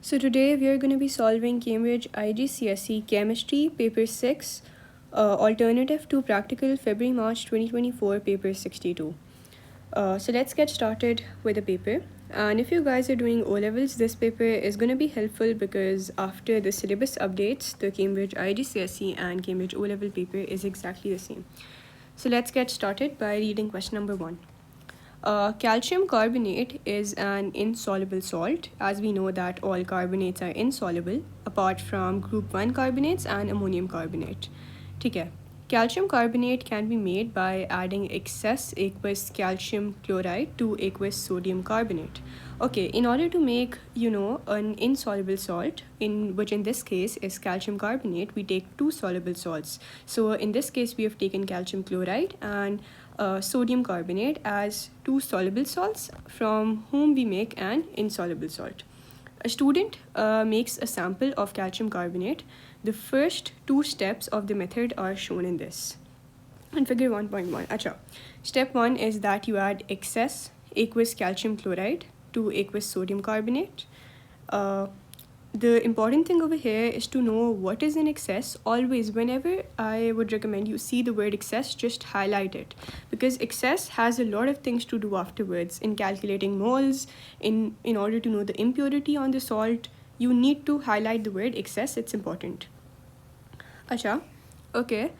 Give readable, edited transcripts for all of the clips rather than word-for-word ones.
So today we are going to be solving Cambridge IGCSE Chemistry Paper 6, Alternative to Practical February-March 2024 Paper 62. So let's get started with the paper. And if you guys are doing O-levels, this paper is going to be helpful because after the syllabus updates, the Cambridge IGCSE and Cambridge O-level paper is exactly the same. So let's get started by reading question number 1. Calcium carbonate is an insoluble salt, as we know that all carbonates are insoluble apart from group 1 carbonates and ammonium carbonate. ठीक है. Calcium carbonate can be made by adding excess aqueous calcium chloride to aqueous sodium carbonate. Okay, in order to make, an insoluble salt, which in this case is calcium carbonate, we take two soluble salts. So in this case, we have taken calcium chloride and sodium carbonate as two soluble salts from whom we make an insoluble salt. A student makes a sample of calcium carbonate. The first two steps of the method are shown in this. In figure 1.1. Acha. Step 1 is that you add excess aqueous calcium chloride to aqueous sodium carbonate. The important thing over here is to know what is in excess. Always, whenever I would recommend you see the word excess, just highlight it, because excess has a lot of things to do afterwards in calculating moles. In order to know the impurity on the salt, you need to highlight the word excess. It's important. Acha, okay.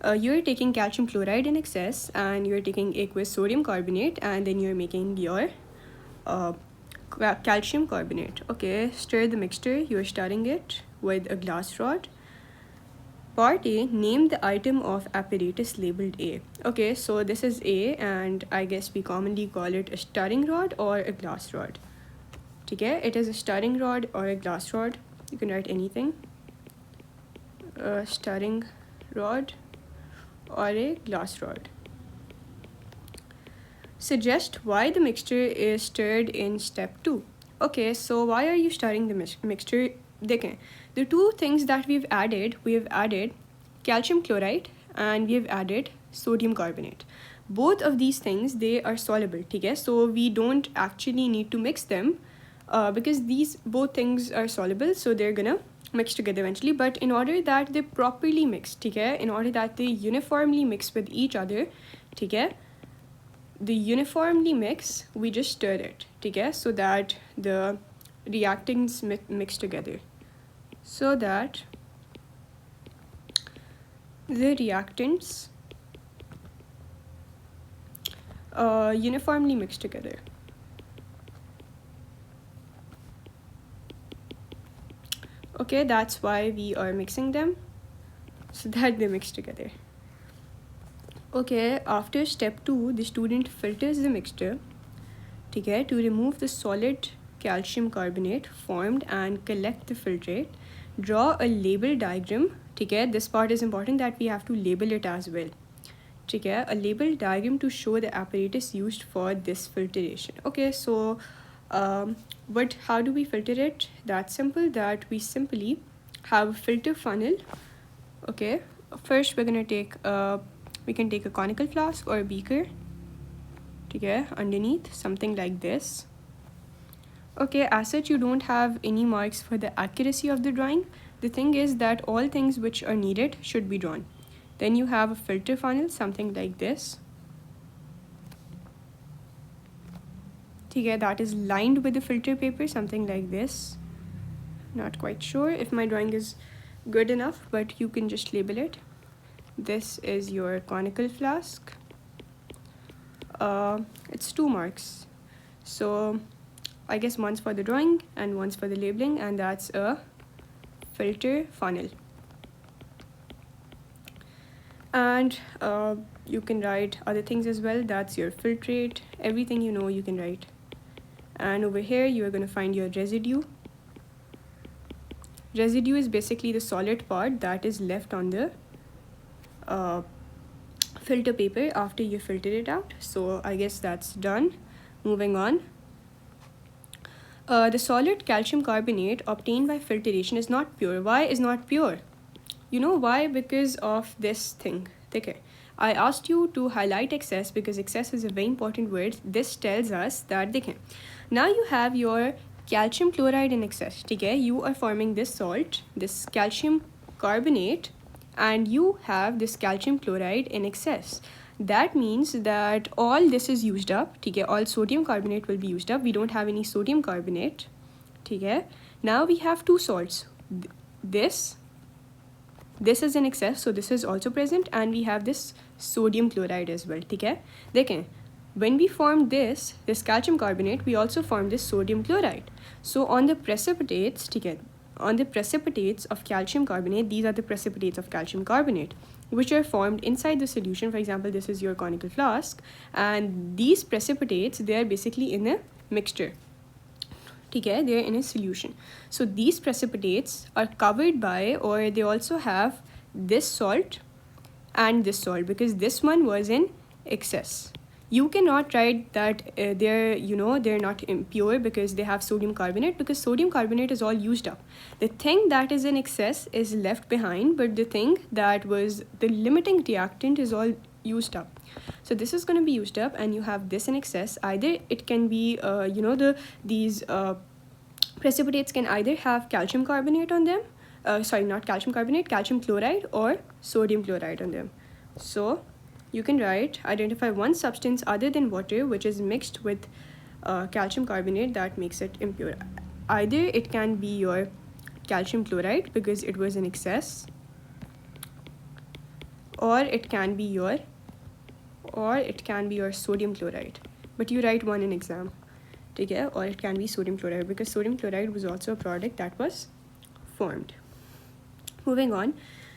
You're taking calcium chloride in excess and you're taking aqueous sodium carbonate, and then you're making your calcium carbonate. Okay, stir the mixture. You're stirring it with a glass rod. Part A, name the item of apparatus labeled A. Okay, so this is A, and I guess we commonly call it a stirring rod or a glass rod. Okay, it is a stirring rod or a glass rod. You can write anything. A stirring rod or a glass rod. Suggest why the mixture is stirred in step 2. Okay, so why are you stirring the mixture? Dekhen, the two things that we have added calcium chloride and we have added sodium carbonate. Both of these things, they are soluble, okay? So we don't actually need to mix them because these both things are soluble, so they're gonna mix together eventually. But in order that they properly mix, okay, in order that they uniformly mix with each other, okay, the uniformly mix, we just stir it, okay, so that the reactants mix together, so that the reactants uniformly mix together. Okay, that's why we are mixing them, so that they mix together. Okay, after step 2, the student filters the mixture, okay, to remove the solid calcium carbonate formed and collect the filtrate. Draw a label diagram, okay. This part is important that we have to label it as well, okay. A label diagram to show the apparatus used for this filtration. Okay, so but how do we filter it? That's simple, that we simply have a filter funnel. Okay, first we're gonna take we can take a conical flask or a beaker, okay, underneath something like this. Okay, as such, you don't have any marks for the accuracy of the drawing. The thing is that all things which are needed should be drawn. Then you have a filter funnel, something like this. Okay, that is lined with the filter paper, something like this. Not quite sure if my drawing is good enough, but you can just label it. This is your conical flask. It's 2 marks. So I guess one's for the drawing and one's for the labeling, and that's a filter funnel. And you can write other things as well. That's your filtrate. Everything you can write. And over here you are going to find your residue. Residue is basically the solid part that is left on the filter paper after you filter it out. So I guess that's done. Moving on. The solid calcium carbonate obtained by filtration is not pure. Why is not pure? You know why? Because of this thing. Okay, I asked you to highlight excess because excess is a very important word. This tells us that now you have your calcium chloride in excess, ठीक है, you are forming this salt, this calcium carbonate, and you have this calcium chloride in excess. That means that all this is used up, ठीक है, all sodium carbonate will be used up. We don't have any sodium carbonate, ठीक है. Now we have two salts. This is in excess, so this is also present, and we have this sodium chloride as well, ठीक है. देखें, when we formed this calcium carbonate, we also formed this sodium chloride. So on the precipitates, ठीक है, on the precipitates of calcium carbonate, these are the precipitates of calcium carbonate, which are formed inside the solution. For example, this is your conical flask, and these precipitates, they are basically in a mixture. Okay, they are in a solution. So these precipitates are covered by, or they also have this salt and this salt, because this one was in excess. You cannot write that they're not impure because they have sodium carbonate, because sodium carbonate is all used up. The thing that is in excess is left behind, but the thing that was the limiting reactant is all used up. So this is going to be used up, and you have this in excess. Either it can be these precipitates can either have calcium carbonate on them, not calcium carbonate, calcium chloride or sodium chloride on them. So you can write, identify one substance other than water which is mixed with calcium carbonate that makes it impure. Either it can be your calcium chloride because it was in excess, or it can be your sodium chloride, but you write one in exam, okay? Or it can be sodium chloride because sodium chloride was also a product that was formed. Moving on,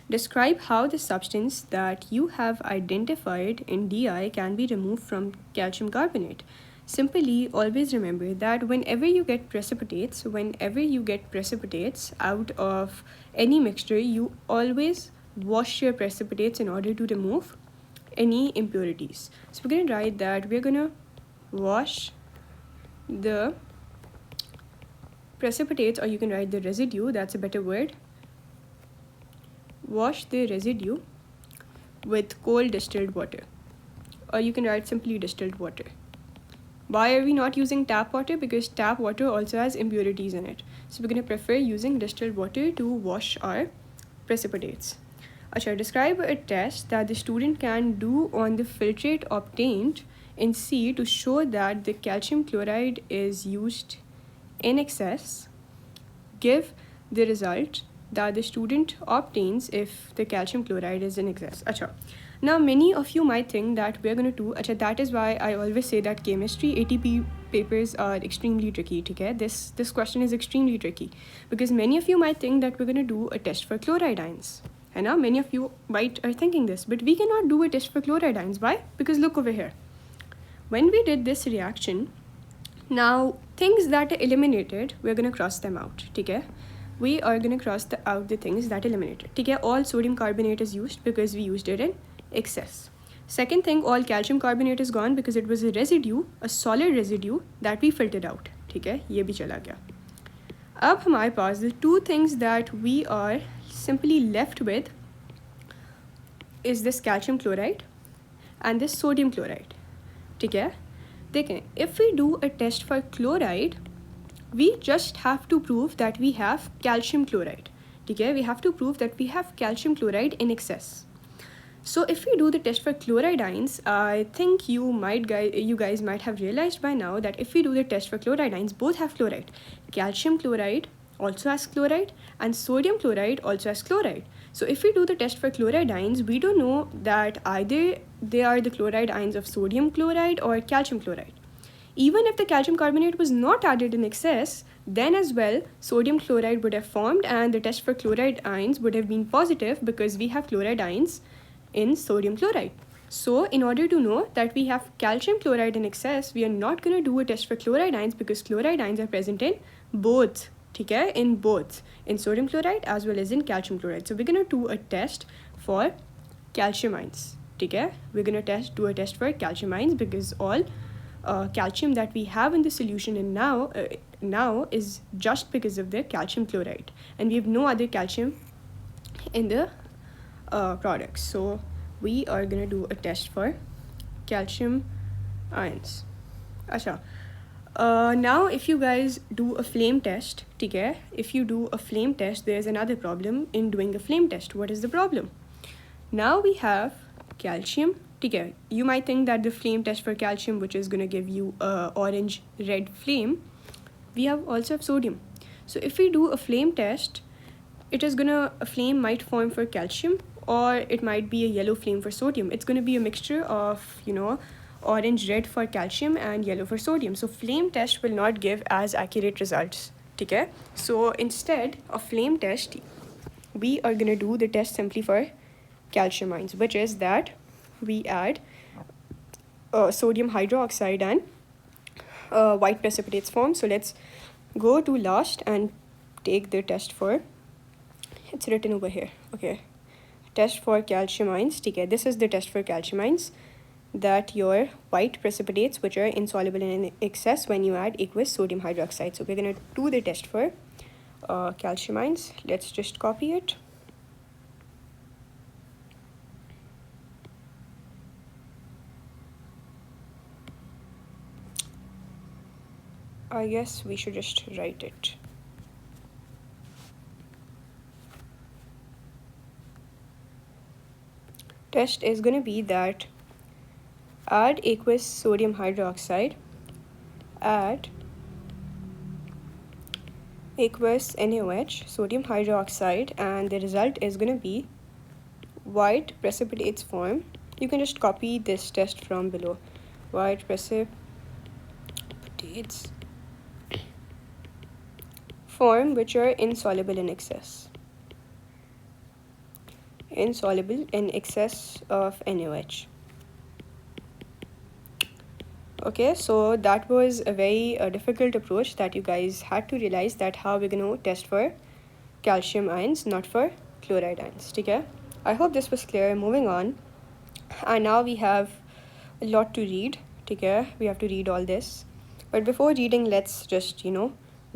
describe how the substance that you have identified in DI can be removed from calcium carbonate. Simply always remember that whenever you get precipitates out of any mixture, you always wash your precipitates in order to remove any impurities. So we're going to write that we're going to wash the precipitates, or you can write the residue, that's a better word. Wash the residue with cold distilled water, or you can write simply distilled water. Why are we not using tap water? Because tap water also has impurities in it. So we're going to prefer using distilled water to wash our precipitates. Achha, describe a test that the student can do on the filtrate obtained in C to show that the calcium chloride is used in excess. Give the result that the student obtains if the calcium chloride is in excess. Achha. Now many of you might think that we're going to do, achha, that is why I always say that chemistry ATP papers are extremely tricky, okay? This question is extremely tricky because many of you might think that we're going to do a test for chloride ions. And now many of you might are thinking this, but we cannot do a test for chloride ions. Why? Because look over here. When we did this reaction, now things that are eliminated, we're going to cross them out, okay? We are going to cross out the things that are eliminated, okay? All sodium carbonate is used because we used it in excess. Second thing, all calcium carbonate is gone because it was a residue, a solid residue that we filtered out, okay? ये भी चला गया. अब हमारे पास the two things that we are simply left with is this calcium chloride and this sodium chloride. ठीक है? देखें, if we do a test for chloride, we just have to prove that we have calcium chloride. ठीक है? We have to prove that we have calcium chloride in excess. So if we do the test for chloride ions, I think you guys might have realized by now that if we do the test for chloride ions, both have chloride. Calcium chloride also has chloride and sodium chloride also has chloride. So if we do the test for chloride ions, we don't know that either they are the chloride ions of sodium chloride or calcium chloride. Even if the calcium carbonate was not added in excess, then as well sodium chloride would have formed and the test for chloride ions would have been positive because we have chloride ions in sodium chloride. So in order to know that we have calcium chloride in excess, we are not going to do a test for chloride ions because chloride ions are present in both, okay? In both, in sodium chloride as well as in calcium chloride. So we're going to do a test for calcium ions, okay? We're going to do a test for calcium ions because all calcium that we have in the solution in now is just because of the calcium chloride, and we have no other calcium in the products. So we are going to do a test for calcium ions. Achha. Now if you guys do a flame test, okay, if you do a flame test, there's another problem in doing a flame test. What is the problem? Now we have calcium, okay. You might think that the flame test for calcium, which is gonna give you a orange red flame, we have also have sodium. So if we do a flame test, a flame might form for calcium, or it might be a yellow flame for sodium. It's gonna be a mixture of, orange red for calcium and yellow for sodium. So flame test will not give as accurate results, okay. So instead of flame test, we are gonna do the test simply for calcium ions, which is that we add sodium hydroxide and white precipitates form. So let's go to last and take the test for, it's written over here, okay, test for calcium ions. Okay, this is the test for calcium ions, that your white precipitates, which are insoluble in excess when you add aqueous sodium hydroxide. So we're going to do the test for calcium ions. Let's just copy it. I guess we should just write it. Test is going to be that add aqueous sodium hydroxide, add aqueous NaOH, sodium hydroxide, and the result is going to be white precipitates form. You can just copy this test from below. White precipitates form, which are insoluble in excess. Insoluble in excess of NaOH. Okay, so that was a very difficult approach that you guys had to realize, that how we're going to test for calcium ions, not for chloride ions. Okay, I hope this was clear. Moving on, and now we have a lot to read. Okay, we have to read all this, but before reading, let's just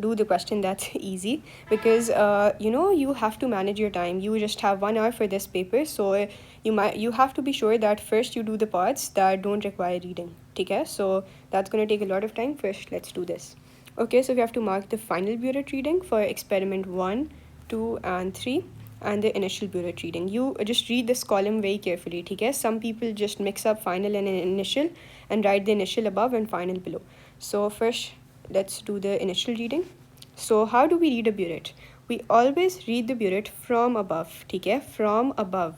do the question that's easy, because you have to manage your time. You just have 1 hour for this paper, so you have to be sure that first you do the parts that don't require reading. Okay, so that's going to take a lot of time. First, let's do this. Okay, so we have to mark the final burette reading for experiment 1, 2 and 3, and the initial burette reading. You just read this column very carefully. Okay, some people just mix up final and initial and write the initial above and final below. So first, let's do the initial reading. So how do we read a burette? We always read the burette from above. Okay, from above.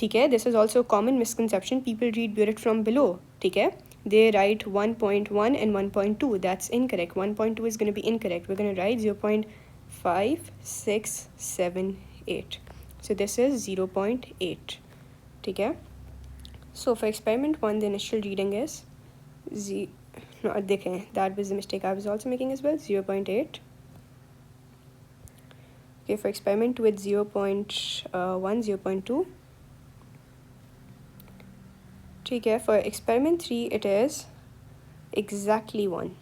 Okay, this is also a common misconception. People read burette from below. Okay, they write 1.1 and 1.2. That's incorrect. 1.2 is going to be incorrect. We're going to write 0.5678. So this is 0.8. Okay, so for experiment 1, the initial reading is that was the mistake I was also making as well. 0.8. Okay, for experiment 2, it's 0.1, 0.2. Okay, for experiment 3, it is exactly 1.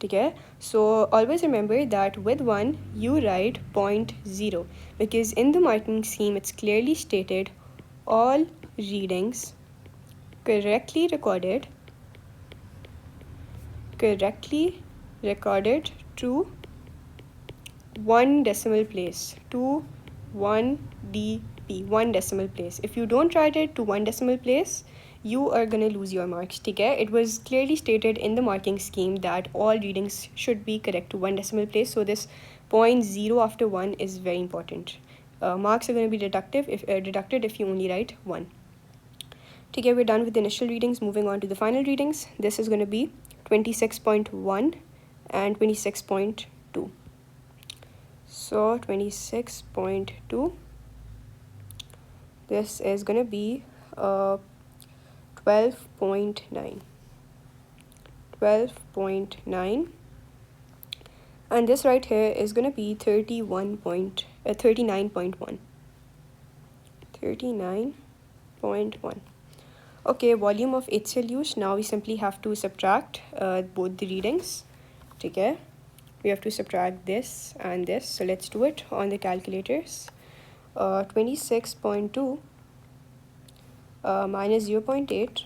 Okay, so always remember that with 1 you write 0.0, because in the marking scheme it's clearly stated all readings correctly recorded to 1 decimal place, to 1 dp, 1 decimal place. If you don't write it to 1 decimal place, you are gonna lose your marks. Okay, it was clearly stated in the marking scheme that all readings should be correct to 1 decimal place, so this 0.0 after 1 is very important. Marks are going to be deducted if you only write 1. Okay, we're done with the initial readings. Moving on to the final readings. This is going to be 26.1 and 26.2. So 26.2, this is going to be 12.9, and this right here is going to be 39.1. Okay, volume of HCl used. Now we simply have to subtract both the readings. Okay, we have to subtract this and this, so let's do it on the calculators. 26.2 minus 0.8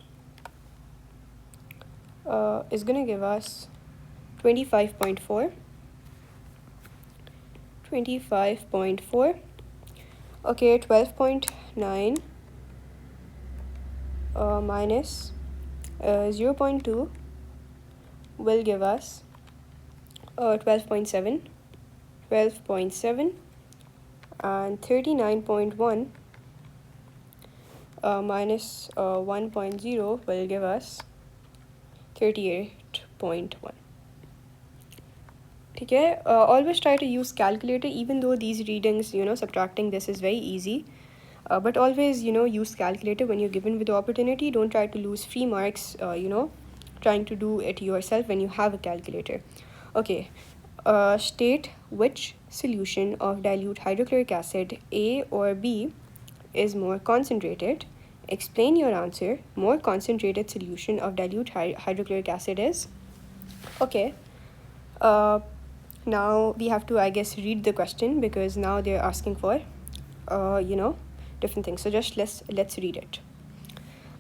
is going to give us 25.4. 25.4. Okay, 12.9 minus 0.2 will give us 12.7. 12.7 and 39.1 minus 1.0 will give us 38.1. Okay, always try to use calculator, even though these readings, subtracting this is very easy. But always, use calculator when you're given with the opportunity. Don't try to lose free marks, trying to do it yourself when you have a calculator. Okay, state which solution of dilute hydrochloric acid, A or B, is more concentrated. Explain your answer. More concentrated solution of dilute hydrochloric acid is. Okay. Now we have to, I guess, read the question, because now they're asking for, different things. So just let's read it.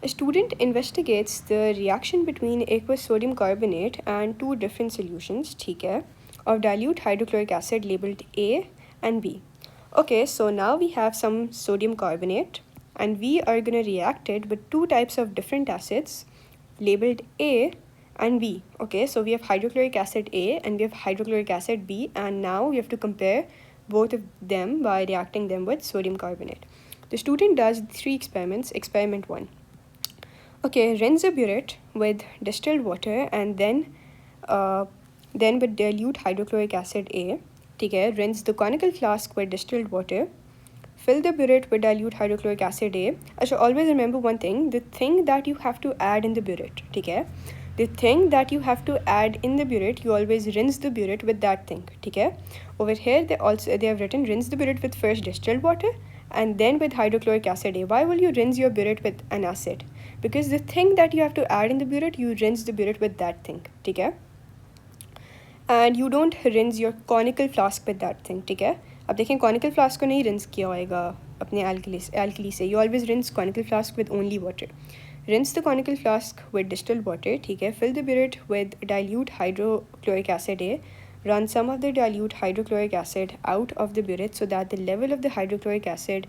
A student investigates the reaction between aqueous sodium carbonate and two different solutions, ठीक है, of dilute hydrochloric acid labeled A and B. Okay, so now we have some sodium carbonate and we are going to react it with two types of different acids labeled A and B. Okay, so we have hydrochloric acid A and we have hydrochloric acid B, and now we have to compare both of them by reacting them with sodium carbonate. The student does 3 experiments. Experiment 1. Okay, rinse a burette with distilled water and then with dilute hydrochloric acid A. Okay, rinse the conical flask with distilled water. Fill the burette with dilute hydrochloric acid A. I should always remember one thing, the thing that you have to add in the burette, okay? The thing that you have to add in the burette, you always rinse the burette with that thing, okay? Over here, they have written rinse the burette with first distilled water and then with hydrochloric acid A. Why will you rinse your burette with an acid? Because the thing that you have to add in the burette, you rinse the burette with that thing, okay? And you don't rinse your conical flask with that thing, ठीक है? अब देखें conical flask को नहीं rinse किया होएगा अपने alkali से. You always rinse conical flask with only water. Rinse the conical flask with distilled water, ठीक है? Fill the burette with dilute hydrochloric acid A. Run some of the dilute hydrochloric acid out of the burette so that the level of the hydrochloric acid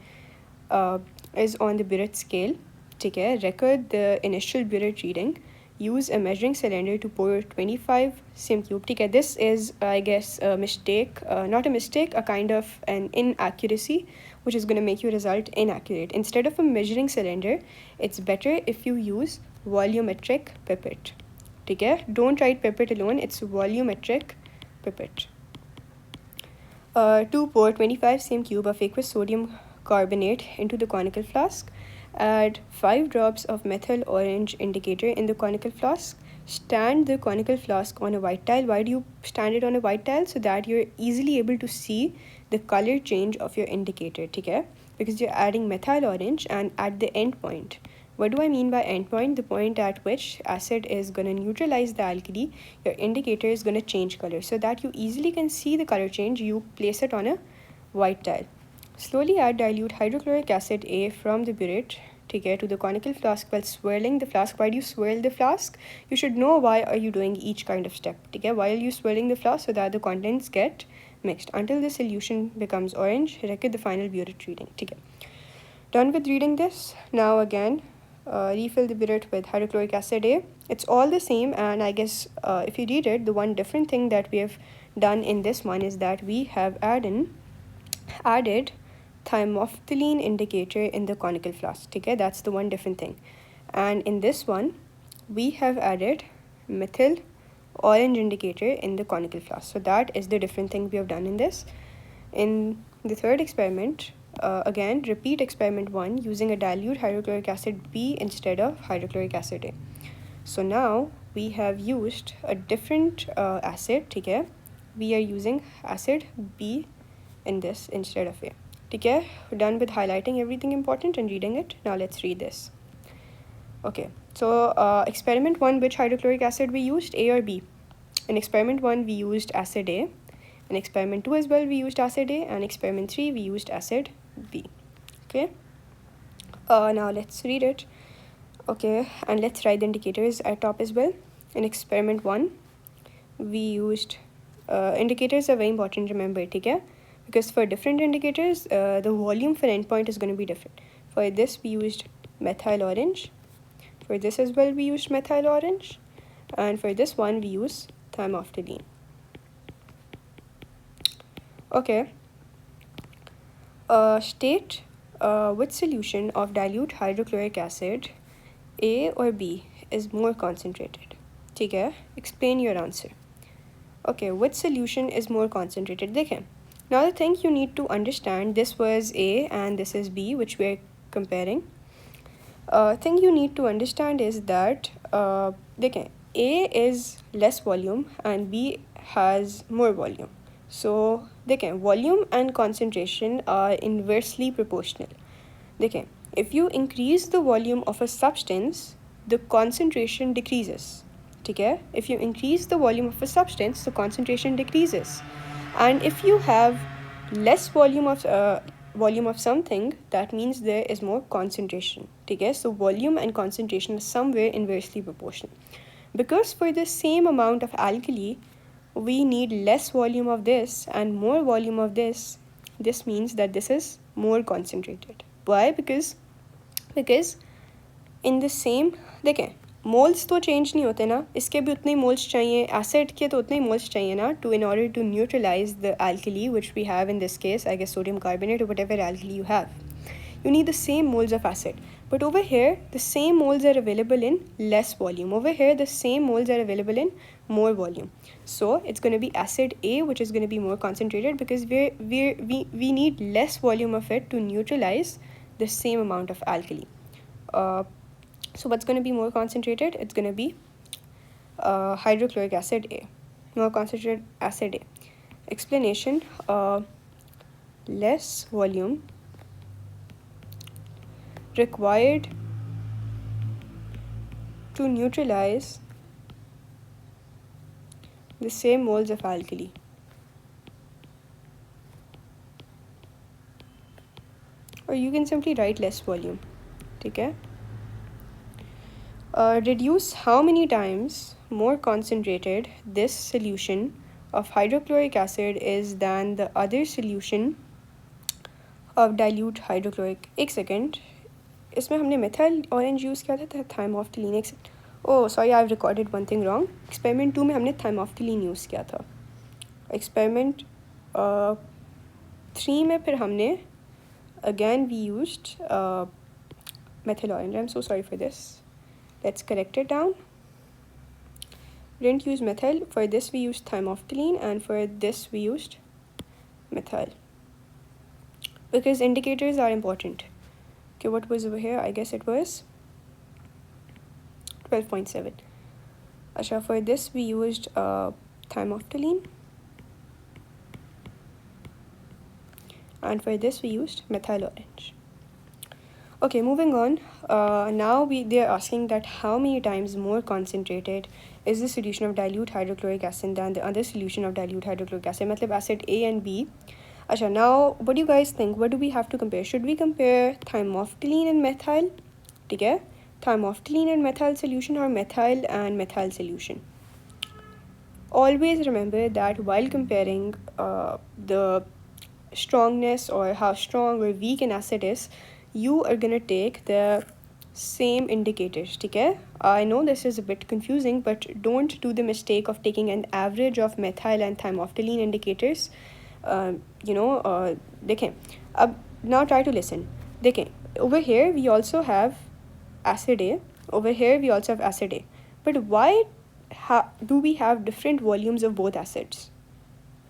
is on the burette scale, ठीक है? Record the initial burette reading. Use a measuring cylinder to pour 25 cm cube. Okay, this is, I guess, a mistake, not a mistake, a kind of an inaccuracy, which is going to make your result inaccurate. Instead of a measuring cylinder, it's better if you use volumetric pipette. Okay, don't write pipette alone, it's volumetric pipette. To pour 25 cm cube of aqueous sodium carbonate into the conical flask. Add 5 drops of methyl orange indicator in the conical flask. Stand the conical flask on a white tile. Why do you stand it on a white tile? So that you're easily able to see the color change of your indicator, okay? Because you're adding methyl orange, and at the end point. What do I mean by end point? The point at which acid is going to neutralize the alkali, your indicator is going to change color. So that you easily can see the color change, you place it on a white tile. Slowly add dilute hydrochloric acid A from the burette to the conical flask while swirling the flask. Why do you swirl the flask? You should know why are you doing each kind of step. Why are you swirling the flask? So that the contents get mixed until the solution becomes orange. Record the final burette reading. Done with reading this. Now again, refill the burette with hydrochloric acid A. It's all the same, and I guess if you read it, the one different thing that we have done in this one is that we have added thymophthalene indicator in the conical flask. Okay, that's the one different thing. And in this one, we have added methyl orange indicator in the conical flask. So that is the different thing we have done in this. In the third experiment, again, repeat experiment 1 using a dilute hydrochloric acid B instead of hydrochloric acid A. So now we have used a different acid. Okay, we are using acid B in this instead of A. Okay, we're done with highlighting everything important and reading it. Now let's read this. Okay, so experiment 1, which hydrochloric acid we used, A or B? In experiment 1, we used acid A. In experiment 2 as well, we used acid A. And experiment 3, we used acid B. Okay, now let's read it. Okay, and let's write the indicators at top as well. in experiment 1, we used indicators are very important, remember, okay? Because for different indicators, the volume for endpoint is going to be different. For this, we used methyl orange. For this as well, we used methyl orange. And for this one, we use thymophthalene. Okay. State which solution of dilute hydrochloric acid, A or B, is more concentrated. Okay, explain your answer. Okay, which solution is more concentrated? देखें. Now the thing you need to understand, this was A and this is B, which we're comparing. Thing you need to understand is that देखें, A is less volume and B has more volume. So देखें, volume and concentration are inversely proportional. देखें, if you increase the volume of a substance, the concentration decreases. ठीक है? If you increase the volume of a substance, the concentration decreases. And if you have less volume of something, that means there is more concentration. ठीक है? So volume and concentration is somewhere inversely proportional. Because for the same amount of alkali, we need less volume of this and more volume of this. This means that this is more concentrated. Why? Because in the same, देखें, moles तो change नहीं होते ना, इसके भी उतने moles चाहिए, acid के तो उतने मोल्स चाहिए ना, to in order to neutralize the alkali which we have in this case, I guess sodium carbonate or whatever alkali you have. You need the same moles of acid. But over here, the same moles are available in less volume. Over here, the same moles are available in more volume. So it's going to be acid A, which is going to be more concentrated because we need less volume of it to neutralize the same amount of alkali. So what's going to be more concentrated? It's going to be hydrochloric acid A, more concentrated acid A. Explanation, less volume required to neutralize the same moles of alkali. Or you can simply write less volume. Okay? Reduce how many times more concentrated this solution of hydrochloric acid is than the other solution of dilute hydrochloric. एक second, इसमें हमने methyl orange use किया था thymophthalene. Oh sorry, I've recorded one thing wrong. Experiment 2 में हमने thymophthalene use किया था. Experiment 3 में फिर हमने again we used methyl orange. I'm so sorry for this. Let's correct it down. We didn't use methyl. For this we used thymophthalene and for this we used methyl. Because indicators are important. Okay, what was over here? I guess it was 12.7. Asha, for this we used thymophthalene. And for this we used methyl orange. Okay, moving on. Now they're asking that how many times more concentrated is the solution of dilute hydrochloric acid than the other solution of dilute hydrochloric acid, matlab acid A and B. Asha, now what do you guys think? What do we have to compare? Should we compare thymophthalene and methyl? Okay, thymophthalene and methyl solution or methyl and methyl solution? Always remember that while comparing the strongness or how strong or weak an acid is, you are gonna take the same indicators. Okay, I know this is a bit confusing, but don't do the mistake of taking an average of methyl and thymophthalene indicators. देखें, अब now try to listen. देखें, over here we also have acid A, over here we also have acid A, but why do we have different volumes of both acids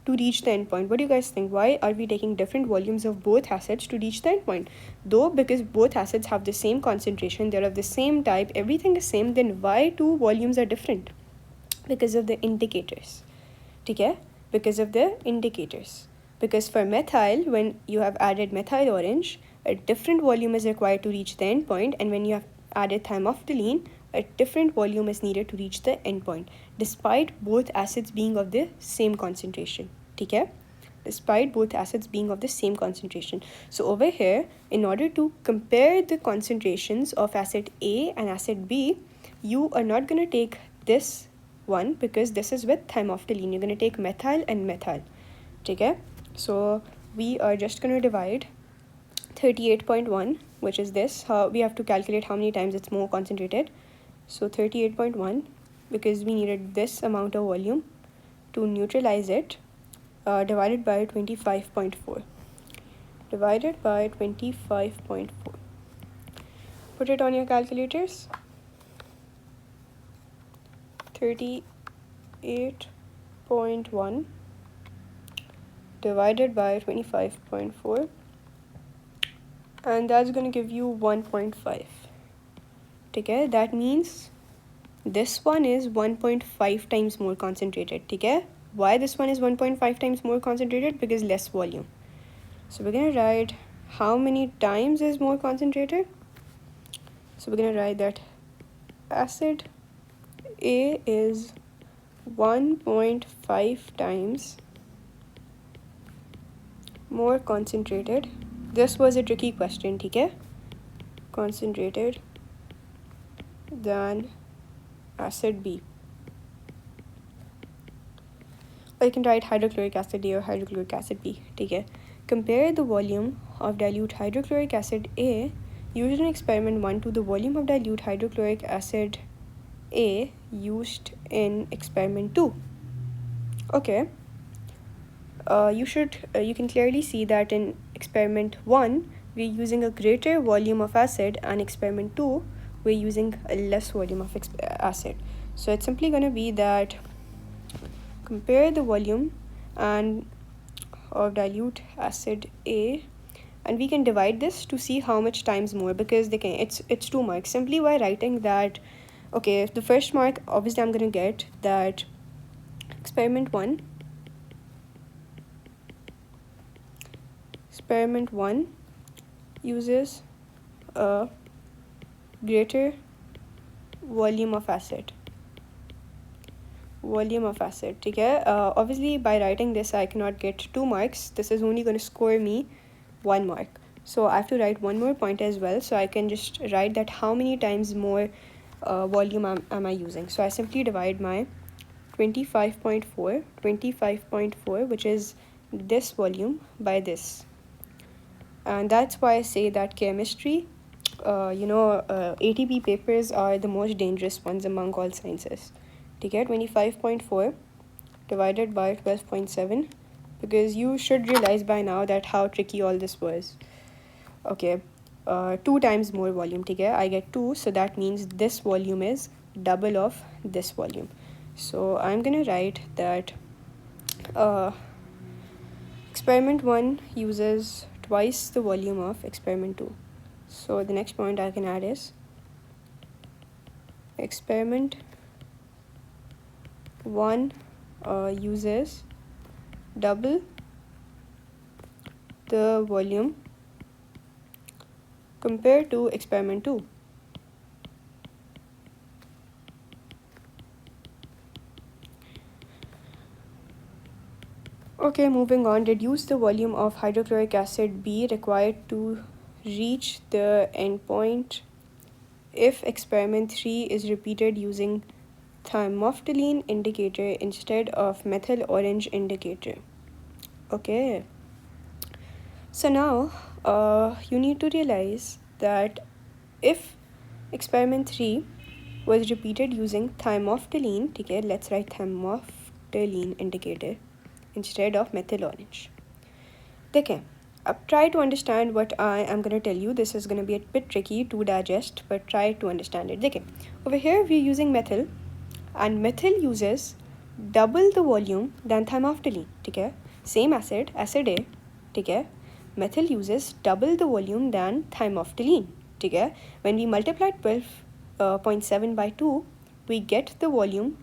to reach the endpoint? What do you guys think? Why are we taking different volumes of both acids to reach the endpoint? Though because both acids have the same concentration, they're of the same type, everything is same, then why two volumes are different? Because of the indicators. Okay? Because of the indicators. Because for methyl, when you have added methyl orange, a different volume is required to reach the endpoint, and when you have added thymophthalene, a different volume is needed to reach the endpoint, despite both acids being of the same concentration. Okay? Despite both acids being of the same concentration. So over here, in order to compare the concentrations of acid A and acid B, you are not going to take this 1 because this is with thymophthalene. You're going to take methyl and methyl. Okay, so we are just going to divide 38.1, which is this. We have to calculate how many times it's more concentrated. So 38.1, because we needed this amount of volume to neutralize it, divided by 25.4. Divided by 25.4. Put it on your calculators. 38.1 divided by 25.4, and that's going to give you 1.5. Okay, that means this one is 1.5 times more concentrated. Okay, why this one is 1.5 times more concentrated? Because less volume. So we're going to write how many times is more concentrated. So we're going to write that acid A is 1.5 times more concentrated. This was a tricky question, okay? Concentrated than acid B. Or you can write hydrochloric acid A or hydrochloric acid B, okay? Compare the volume of dilute hydrochloric acid A used in experiment 1 to the volume of dilute hydrochloric acid A used in experiment 2. Okay. You can clearly see that in experiment 1 we're using a greater volume of acid, and experiment 2 we're using a less volume of acid. So it's simply going to be that compare the volume and of dilute acid A, and we can divide this to see how much times more, because it's 2 marks simply by writing that. Okay, the first mark obviously I'm going to get that experiment 1 uses a greater volume of acid. Okay, obviously by writing this I cannot get 2 marks. This is only going to score me 1 mark, so I have to write one more point as well. So I can just write that how many times more volume am I using. So I simply divide my 25.4, which is this volume, by this. And that's why I say that chemistry, ATP papers are the most dangerous ones among all sciences. To get 25.4 divided by 12.7, because you should realize by now that how tricky all this was. Okay, 2 times more volume. I get 2, so that means this volume is double of this volume. So I'm gonna write that experiment 1 uses twice the volume of experiment 2. So the next point I can add is experiment 1 uses double the volume compared to experiment 2. Okay, moving on. Reduce the volume of hydrochloric acid B required to reach the endpoint if experiment 3 is repeated using thymophthalene indicator instead of methyl orange indicator. Okay, so now you need to realize that if experiment 3 was repeated using thymophthalene, okay, let's write thymophthalene indicator instead of methyl orange. Okay, try to understand what I am going to tell you. This is going to be a bit tricky to digest, but try to understand it. Okay, over here we're using methyl, and methyl uses double the volume than thymophthalene. Okay, same acid A. Okay, methyl uses double the volume than thymophthalene. Okay, when we multiply 12.7 by 2, we get the volume,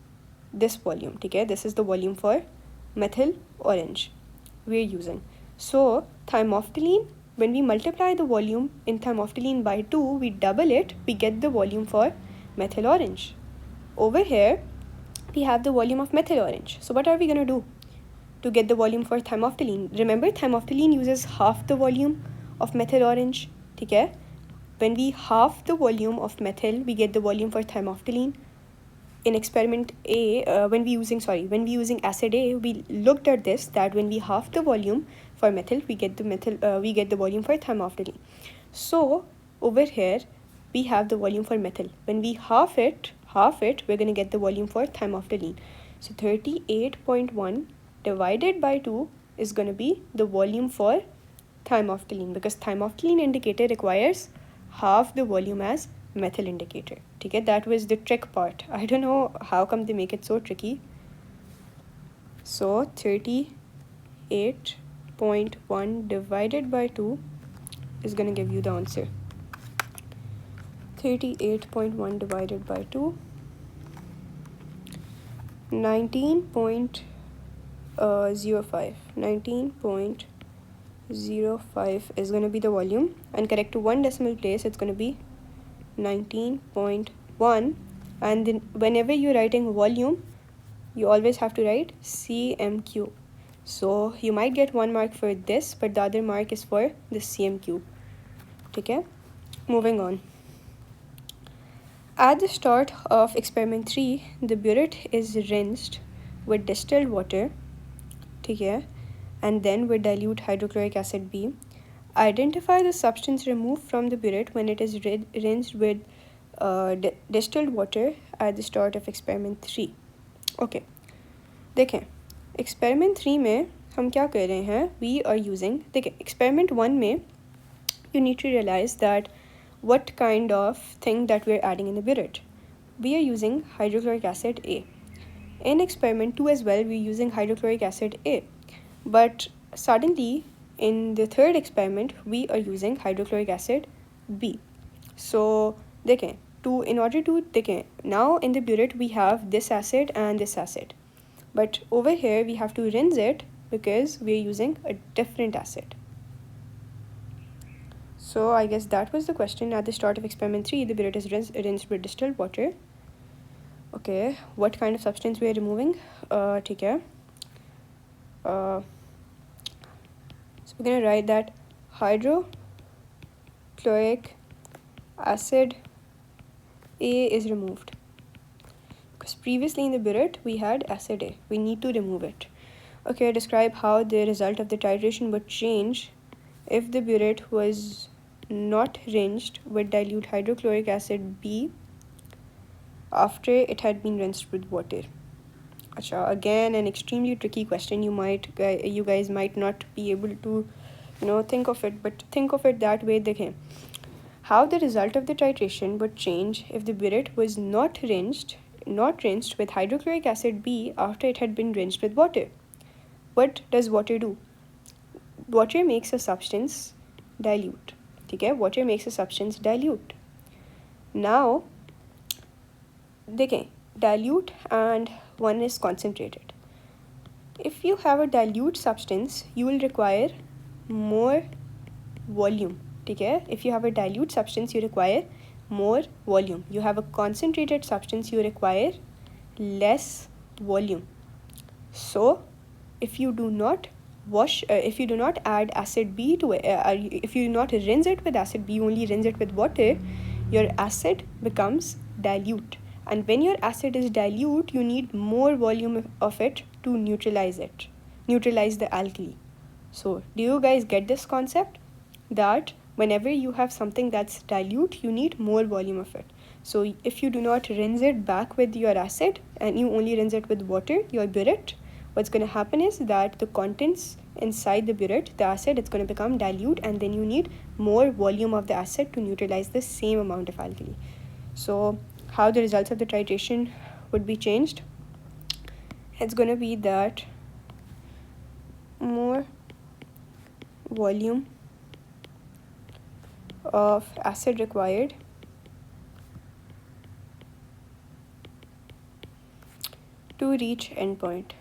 this volume. Okay, this is the volume for methyl orange we're using. So thymophthalene, when we multiply the volume in thymophthalene by 2, we double it, we get the volume for methyl orange. Over here we have the volume of methyl orange. So what are we going to do to get the volume for thymophthalene? Remember, thymophthalene uses half the volume of methyl orange. Okay, when we half the volume of methyl, we get the volume for thymophthalene. in experiment A, when we using acid A, we looked at this, that when we halve the volume for methyl, we get the volume for thiamphenyl. So over here we have the volume for methyl. When we halve it, we're going to get the volume for thiamphenyl. So 38.1 divided by 2 is going to be the volume for thiamphenyl, because thiamphenyl indicator requires half the volume as methyl indicator. Okay, that was the trick part. I don't know how come they make it so tricky. So 38.1 divided by 2 is going to give you the answer. 38.1 divided by 2, 19.05. 19.05 is going to be the volume, and correct to one decimal place, it's going to be 19.1. And then whenever you're writing volume, you always have to write CMQ. So you might get 1 mark for this, but the other mark is for the CMQ. Okay, moving on. At the start of experiment 3, the burette is rinsed with distilled water, okay, and then with dilute hydrochloric acid B. Identify the substance removed from the burette when it is rinsed with distilled water at the start of experiment 3. Okay, देखें experiment 3 में हम क्या कर रहे हैं, we are using, देखें experiment 1 में you need to realize that what kind of thing that we are adding in the burette. We are using hydrochloric acid A. In experiment 2 as well, we are using hydrochloric acid A. But suddenly, in the third experiment, we are using hydrochloric acid B. So, देखें, now in the burette, we have this acid and this acid. But over here, we have to rinse it because we are using a different acid. So I guess that was the question. At the start of experiment 3, the burette is rinsed with distilled water. Okay, what kind of substance we are removing? ठीक है. So we're going to write that hydrochloric acid A is removed. Because previously in the burette, we had acid A. We need to remove it. Okay, describe how the result of the titration would change if the burette was not rinsed with dilute hydrochloric acid B after it had been rinsed with water. Acha, again an extremely tricky question. You guys might not be able to think of it, but think of it that way. Dekhen, how the result of the titration would change if the burette was not rinsed with hydrochloric acid B after it had been rinsed with water. What does water do? Water makes a substance dilute. Okay, water makes a substance dilute. Now, देखें, dilute and one is concentrated. If you have a dilute substance, you will require more volume. Okay, if you have a dilute substance, you require more volume. You have a concentrated substance, you require less volume. So, if you do not add acid B to it, if you do not rinse it with acid B, you only rinse it with water, your acid becomes dilute. And when your acid is dilute, you need more volume of it to neutralize the alkali. So, do you guys get this concept? That whenever you have something that's dilute, you need more volume of it. So, if you do not rinse it back with your acid and you only rinse it with water, your burette, what's going to happen is that the contents inside the burette, the acid, it's going to become dilute, and then you need more volume of the acid to neutralize the same amount of alkali. So how the results of the titration would be changed? It's going to be that more volume of acid required to reach endpoint.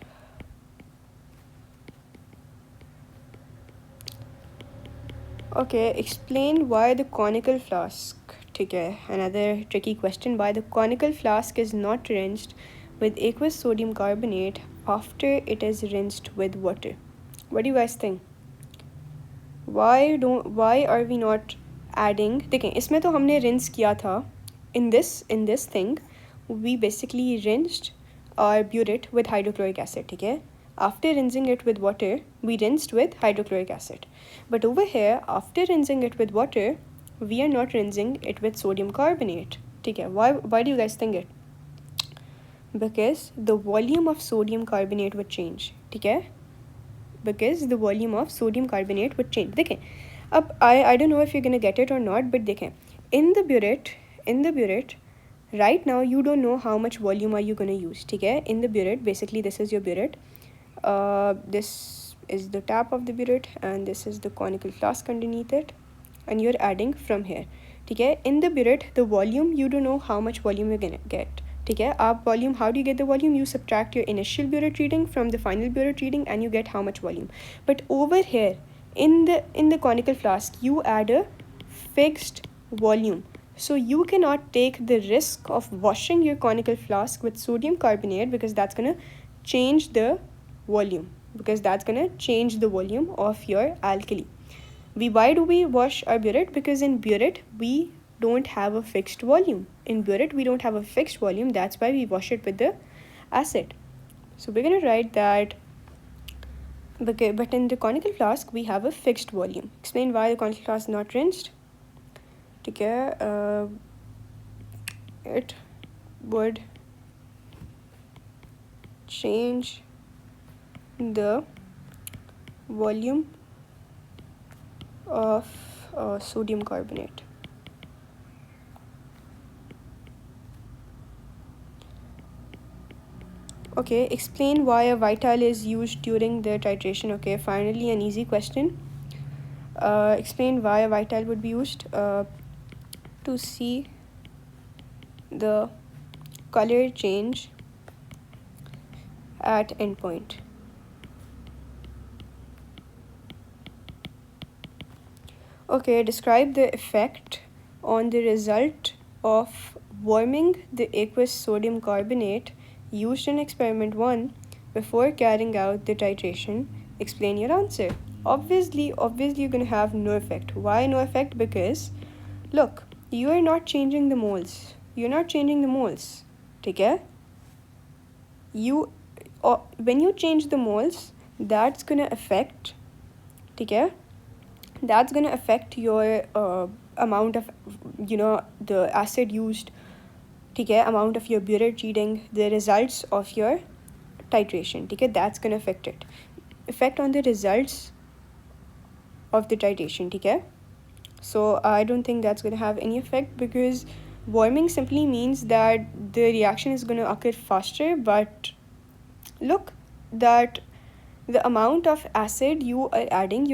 Okay, explain why the conical flask. Okay, another tricky question. Why the conical flask is not rinsed with aqueous sodium carbonate after it is rinsed with water? What do you guys think? Why are we not adding? देखें, इसमें तो हमने rinse किया था in this thing, we basically rinsed our burette with hydrochloric acid, okay? After rinsing it with water, we rinsed with hydrochloric acid. But over here, after rinsing it with water, we are not rinsing it with sodium carbonate, okay? Why do you guys think it? Because the volume of sodium carbonate would change, okay? Because the volume of sodium carbonate would change. देखें अब I don't know if you're gonna get it or not, but देखें in the burette right now you don't know how much volume are you gonna use, ठीक है? In the burette, basically this is your burette, this is the tap of the burette and this is the conical flask underneath it, and you're adding from here, ठीक है? In the burette, the volume, you don't know how much volume you're gonna get, ठीक है? आप volume, how do you get the volume? You subtract your initial burette reading from the final burette reading and you get how much volume. But over here in the conical flask, you add a fixed volume, so you cannot take the risk of washing your conical flask with sodium carbonate, because that's gonna change the volume, of your alkali. Why do we wash our burette? Because in burette we don't have a fixed volume. That's why we wash it with the acid. So we're gonna write that, okay, but in the conical flask we have a fixed volume. Explain why the conical flask is not rinsed. Okay, it would change the volume of sodium carbonate. Okay, explain why a vital is used during the titration. Okay, finally an easy question. Explain why a vital would be used. To see the color change at endpoint. Okay, describe the effect on the result of warming the aqueous sodium carbonate used in experiment 1 before carrying out the titration. Explain your answer. Obviously you're gonna have no effect. Why no effect? Because look, you are not changing the moles. Okay? When you change the moles, that's gonna affect, okay? That's gonna affect your amount of, the acid used, okay? Amount of your burette reading, the results of your titration, okay? That's gonna affect it. Effect on the results of the titration, okay? So I don't think that's going to have any effect, because warming simply means that the reaction is going to occur faster, but look, that the amount of acid you're adding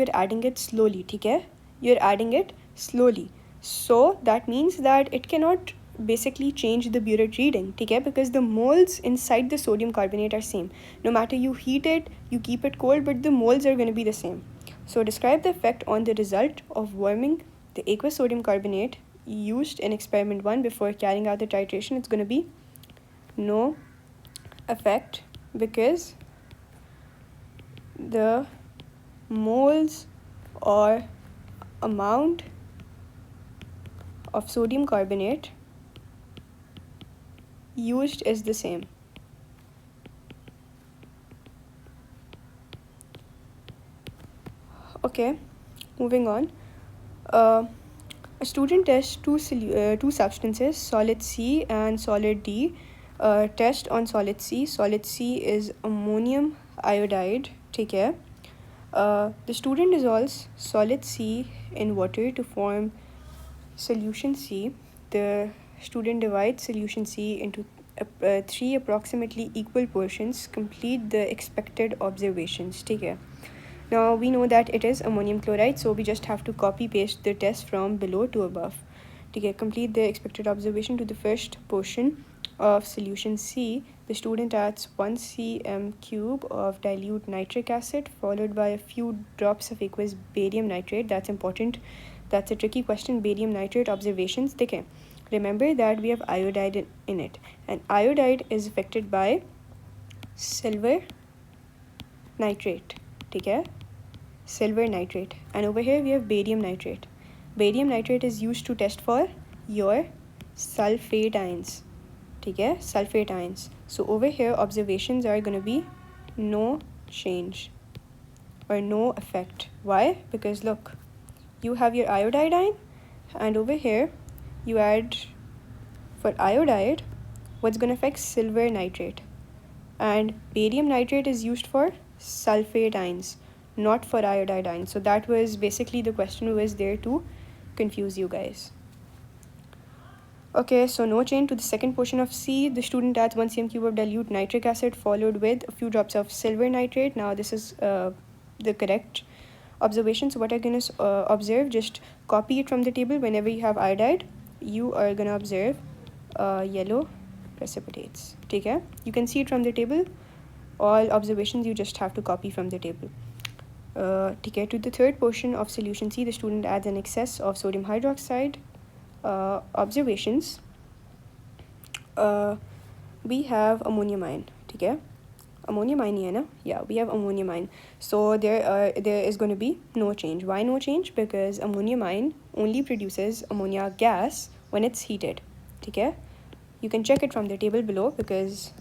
it slowly, okay? You're adding it slowly. So that means that it cannot basically change the burette reading, okay? Because the moles inside the sodium carbonate are same. No matter you heat it, you keep it cold, but the moles are going to be the same. So describe the effect on the result of warming the aqueous sodium carbonate used in experiment 1 before carrying out the titration. It's going to be no effect, because the moles or amount of sodium carbonate used is the same. Okay, moving on. A student tests two substances, solid C and solid D. Test on solid C. Solid C is ammonium iodide. Take care. The student dissolves solid C in water to form solution C. The student divides solution C into 3 approximately equal portions. Complete the expected observations. Take care. Now we know that it is ammonium chloride, so we just have to copy paste the test from below to above. Okay, complete the expected observation. To the first portion of solution C, the student adds 1 cm cube of dilute nitric acid followed by a few drops of aqueous barium nitrate. That's important. That's a tricky question. Barium nitrate observations. Okay, remember that we have iodide in it, and iodide is affected by silver nitrate. Okay, silver nitrate, and over here we have barium nitrate. Barium nitrate is used to test for your sulfate ions. ठीक है, sulfate ions. So over here observations are going to be no change or no effect. Why? Because look, you have your iodide ion, and over here you add, for iodide, what's going to affect? Silver nitrate. And barium nitrate is used for sulfate ions, not for iodide ions. So that was basically the question was there to confuse you guys. Okay, so no change to the second portion of C. The student adds 1 cm cube of dilute nitric acid followed with a few drops of silver nitrate. Now this is the correct observation. So what I'm going to observe, just copy it from the table. Whenever you have iodide, you are going to observe yellow precipitates. Okay, you can see it from the table. All observations you just have to copy from the table. Okay, to the third portion of solution C, the student adds an excess of sodium hydroxide. Observations, we have ammonium ion. Okay, ammonium ion hai na? Yeah, we have ammonium ion. So there is going to be no change. Why no change? Because ammonium ion only produces ammonia gas when it's heated. Okay, you can check it from the table below, because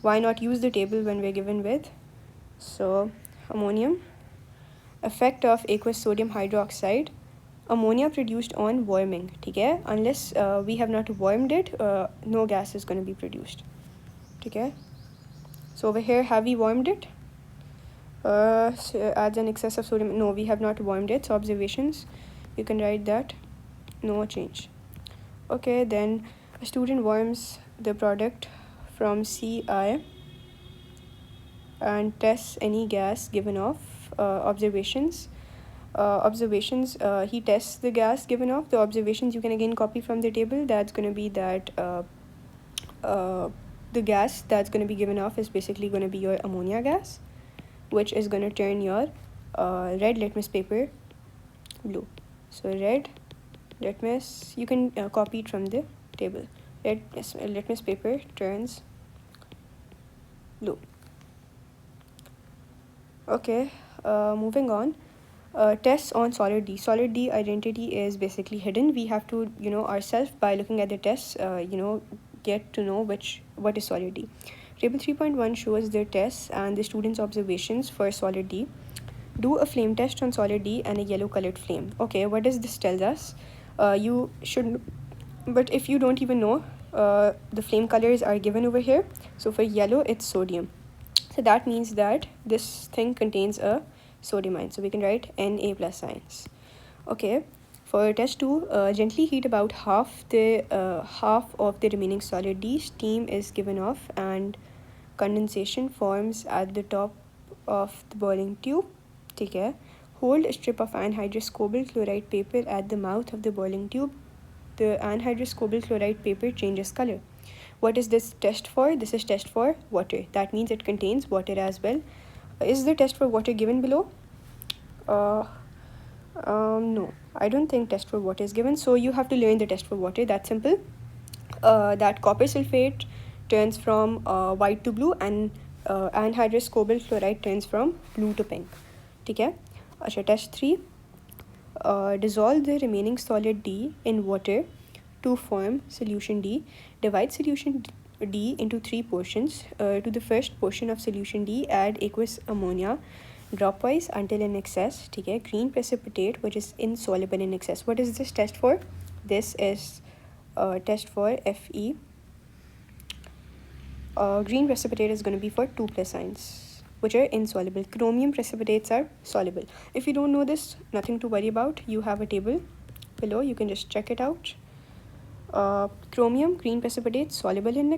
why not use the table when we're given with? So ammonium, effect of aqueous sodium hydroxide, ammonia produced on warming. Okay, unless we have not warmed it, no gas is going to be produced. Okay, so over here, have we warmed it? So adds an excess of sodium. No, we have not warmed it. So observations, you can write that no change. Okay, then a student warms the product from CI and tests any gas given off. Observations, he tests the gas given off. The observations you can again copy from the table. That's going to be that the gas that's going to be given off is basically going to be your ammonia gas, which is going to turn your red litmus paper blue. So red litmus, you can copy it from the table. Red litmus paper turns blue. Okay, moving on. Tests on solid D. Solid D identity is basically hidden. We have to, ourselves, by looking at the tests, get to know what is solid D. Table 3.1 shows their tests and the students' observations for solid D. Do a flame test on solid D and a yellow colored flame. Okay, what does this tell us? You should, but if you don't even know, the flame colors are given over here. So for yellow, it's sodium. So that means that this thing contains a sodium ion. So we can write Na plus ions. Okay, for test 2, gently heat about half of the remaining solid D. Steam is given off and condensation forms at the top of the boiling tube. Take care. Hold a strip of anhydrous cobalt chloride paper at the mouth of the boiling tube. The anhydrous cobalt chloride paper changes color. What is this test for? This is test for water. That means it contains water as well. Is the test for water given below? No, I don't think test for water is given. So you have to learn the test for water. That's simple. That copper sulfate turns from white to blue, and anhydrous cobalt chloride turns from blue to pink. Okay. Test 3. Dissolve the remaining solid D in water to form solution D. Divide solution D into 3 portions. To the first portion of solution D, add aqueous ammonia dropwise until in excess. Okay. Green precipitate, which is insoluble in excess. What is this test for? This is test for Fe. Green precipitate is going to be for 2+ ions, which are insoluble. Chromium precipitates are soluble. If you don't know this, nothing to worry about. You have a table below. You can just check it out. Chromium, green precipitates, soluble in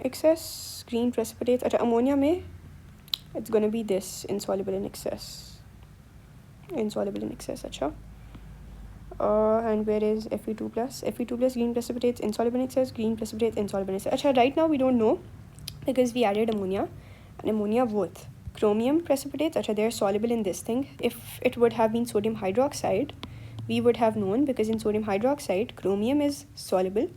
excess. Green precipitates, ammonia mein, it's going to be this, insoluble in excess. Insoluble in excess, and where is Fe2+? Fe2+, green precipitates, insoluble in excess. Green precipitates, insoluble in excess. Right now we don't know, because we added ammonia, and ammonia both. Chromium precipitates, they're soluble in this thing. If it would have been sodium hydroxide, we would have known, because in sodium hydroxide, chromium is soluble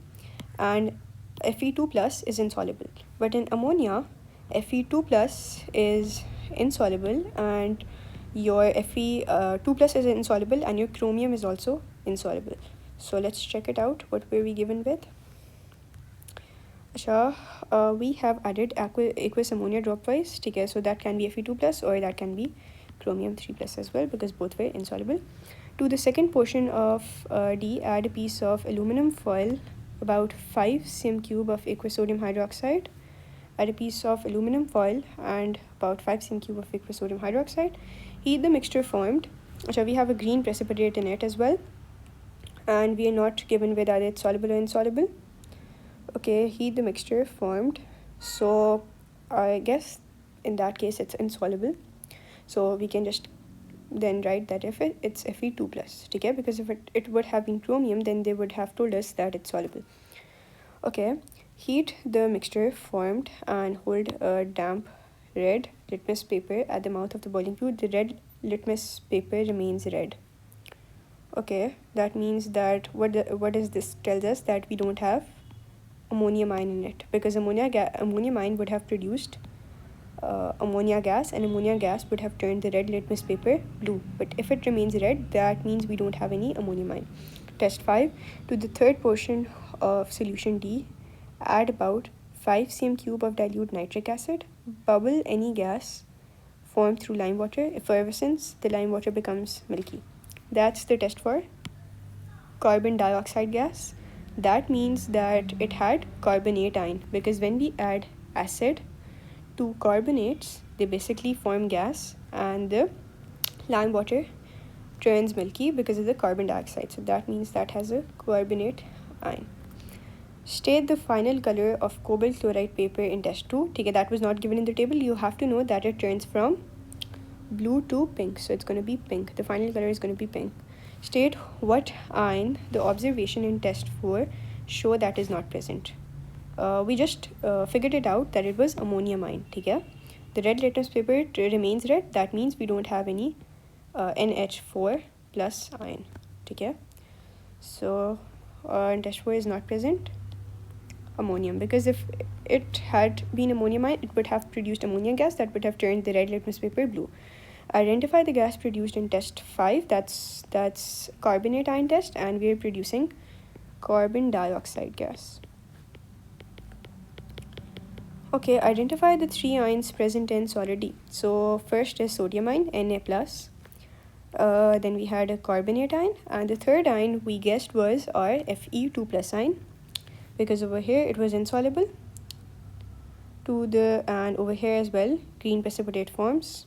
and Fe2+ is insoluble. But in ammonia, Fe2+ is insoluble and your Fe2+ is insoluble and your chromium is also insoluble. So let's check it out. What were we given with? We have added aqueous ammonia dropwise, okay, so that can be Fe2 plus or that can be chromium 3 plus as well, because both were insoluble. To the second portion of D, add a piece of aluminum foil, about 5 cm cube of aqueous sodium hydroxide. Add a piece of aluminum foil and about 5 cm cube of aqueous sodium hydroxide. Heat the mixture formed. So we have a green precipitate in it as well, and we are not given with either it's soluble or insoluble. Okay, heat the mixture formed. So I guess in that case it's insoluble. So we can just then write that if it's Fe2 plus, okay, because if it would have been chromium, then they would have told us that it's soluble. Okay, heat the mixture formed and hold a damp red litmus paper at the mouth of the boiling fluid. The red litmus paper remains red. Okay, that means that what does this tells us? That we don't have ammonium ion in it, because ammonium ion would have produced ammonia gas, and ammonia gas would have turned the red litmus paper blue. But if it remains red, that means we don't have any ammonium ion. Test 5. To the third portion of solution D, add about 5 cm cube of dilute nitric acid. Bubble any gas formed through lime water. Effervescence, the lime water becomes milky. That's the test for carbon dioxide gas. That means that it had carbonate ion, because when we add acid to carbonates, they basically form gas, and the lime water turns milky because of the carbon dioxide. So that means that has a carbonate ion. State the final color of cobalt chloride paper in test 2. Okay, that was not given in the table. You have to know that it turns from blue to pink, so it's going to be pink. The final color is going to be pink. State what ion the observation in test 4 show that is not present. We just figured it out that it was ammonium ion. Okay? The red litmus paper remains red. That means we don't have any NH4 plus ion. Okay? So in test 4 is not present ammonium, because if it had been ammonium ion, it would have produced ammonia gas that would have turned the red litmus paper blue. Identify the gas produced in test 5. That's carbonate ion test, and we are producing carbon dioxide gas. Okay, identify the 3 ions present in solid D. So first is sodium ion, Na plus. Then we had a carbonate ion, and the third ion we guessed was our Fe2 plus ion, because over here it was insoluble. And over here as well, green precipitate forms.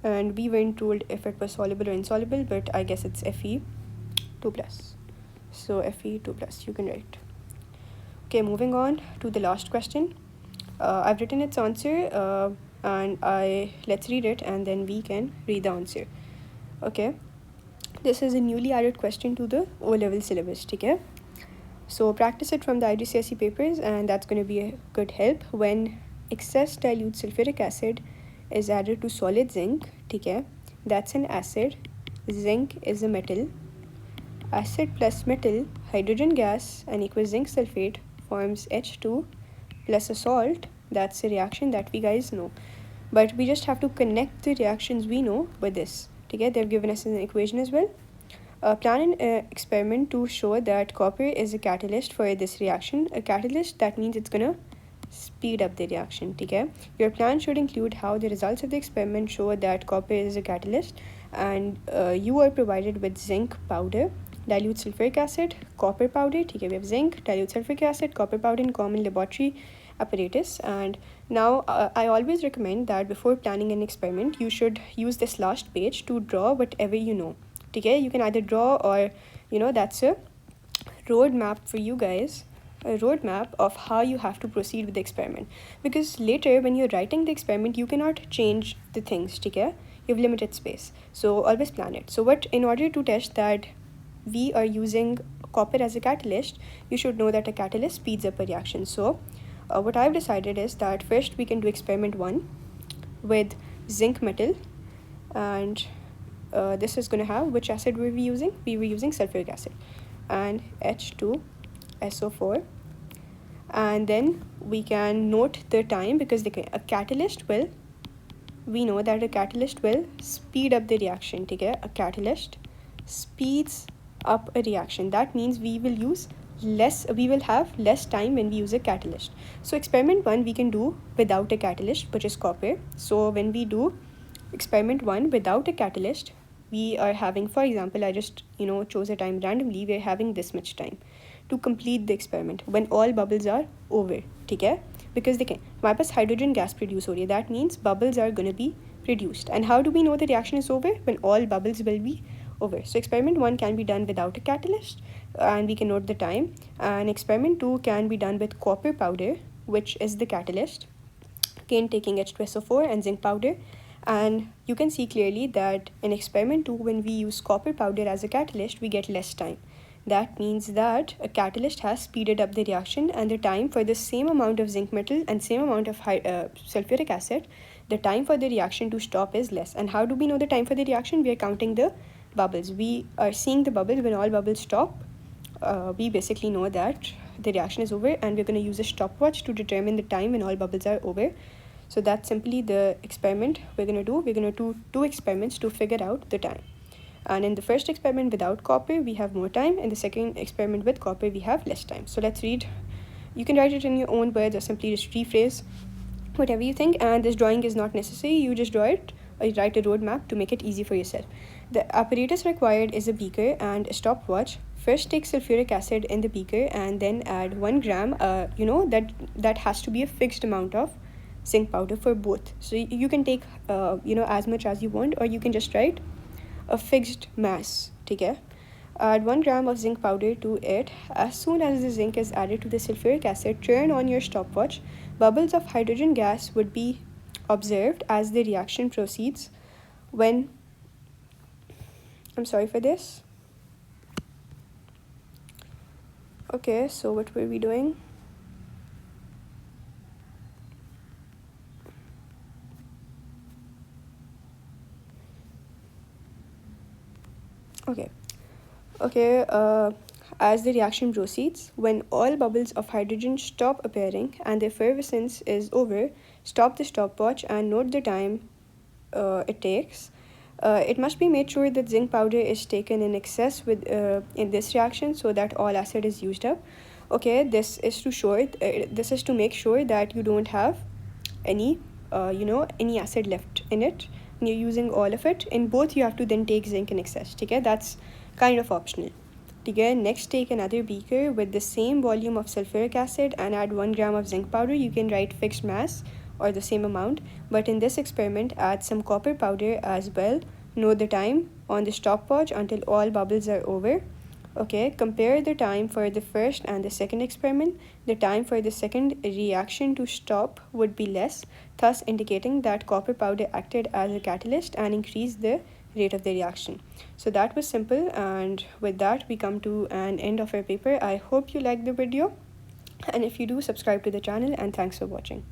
And we weren't told if it was soluble or insoluble, but I guess it's Fe2 plus. So Fe2 plus, you can write. Okay, moving on to the last question. I've written its answer, and let's read it, and then we can read the answer. Okay, this is a newly added question to the O-level syllabus. Okay, so practice it from the IGCSE papers, and that's going to be a good help. When excess dilute sulfuric acid is added to solid zinc, okay, that's an acid. Zinc is a metal. Acid plus metal, hydrogen gas, and aqueous zinc sulfate forms H2 plus a salt. That's a reaction that we guys know, but we just have to connect the reactions we know with this. Okay, they've given us an equation as well. Plan an experiment to show that copper is a catalyst for this reaction. A catalyst, that means it's gonna speed up the reaction. Okay, your plan should include how the results of the experiment show that copper is a catalyst, and you are provided with zinc powder, dilute sulfuric acid, copper powder. Okay, we have zinc, dilute sulfuric acid, copper powder in common laboratory apparatus. And now I always recommend that before planning an experiment, you should use this last page to draw whatever you know. Okay, you can either draw, or that's a roadmap for you guys, a roadmap of how you have to proceed with the experiment, because later when you're writing the experiment, you cannot change the things. Okay, you have limited space, so always plan it. So in order to test that we are using copper as a catalyst, you should know that a catalyst speeds up a reaction. So what I've decided is that first we can do experiment 1 with zinc metal, and this is going to have, which acid were we using? We were using sulfuric acid and H2SO4, and then we can note the time, because we know that a catalyst will speed up the reaction. Okay, a catalyst speeds up a reaction. That means we will use we will have less time when we use a catalyst. So experiment 1 we can do without a catalyst, which is copper. So when we do experiment 1 without a catalyst, we are having, for example, I just chose a time randomly, we're having this much time to complete the experiment when all bubbles are over. ठीक है, because देखें हमारे पास hydrogen gas produce हो रही है, that means bubbles are going to be produced. And how do we know the reaction is over? When all bubbles will be over. So experiment 1 can be done without a catalyst, and we can note the time. And experiment 2 can be done with copper powder, which is the catalyst, again taking H2SO4 and zinc powder. And you can see clearly that in experiment 2, when we use copper powder as a catalyst, we get less time. That means that a catalyst has speeded up the reaction, and the time for the same amount of zinc metal and same amount of sulfuric acid, the time for the reaction to stop is less. And how do we know the time for the reaction? We are counting the bubbles. We are seeing the bubbles. When all bubbles stop, we basically know that the reaction is over, and we're going to use a stopwatch to determine the time when all bubbles are over. So that's simply the experiment we're going to do. We're going to do 2 experiments to figure out the time. And in the first experiment without copper, we have more time. In the second experiment with copper, we have less time. So let's read. You can write it in your own words or simply just rephrase whatever you think. And this drawing is not necessary. You just draw it or write a roadmap to make it easy for yourself. The apparatus required is a beaker and a stopwatch. First take sulfuric acid in the beaker and then add 1 gram. That has to be a fixed amount of zinc powder for both. So you can take as much as you want, or you can just write a fixed mass. ठीक है, add 1 gram of zinc powder to it. As soon as the zinc is added to the sulfuric acid, turn on your stopwatch. Bubbles of hydrogen gas would be observed as the reaction proceeds. When I'm sorry for this. Okay, so what were we doing? Okay, as the reaction proceeds, when all bubbles of hydrogen stop appearing and the effervescence is over, stop the stopwatch and note the time it takes. It must be made sure that zinc powder is taken in excess in this reaction so that all acid is used up. Okay, this is to make sure that you don't have any acid left in it. You're using all of it. In both, you have to then take zinc in excess. Okay, that's kind of optional. Okay, next take another beaker with the same volume of sulfuric acid and add 1 gram of zinc powder. You can write fixed mass or the same amount, but in this experiment add some copper powder as well. Note the time on the stopwatch until all bubbles are over. Okay, compare the time for the first and the second experiment. The time for the second reaction to stop would be less, thus indicating that copper powder acted as a catalyst and increased the rate of the reaction. So that was simple, and with that we come to an end of our paper. I hope you liked the video, and if you do, subscribe to the channel, and thanks for watching.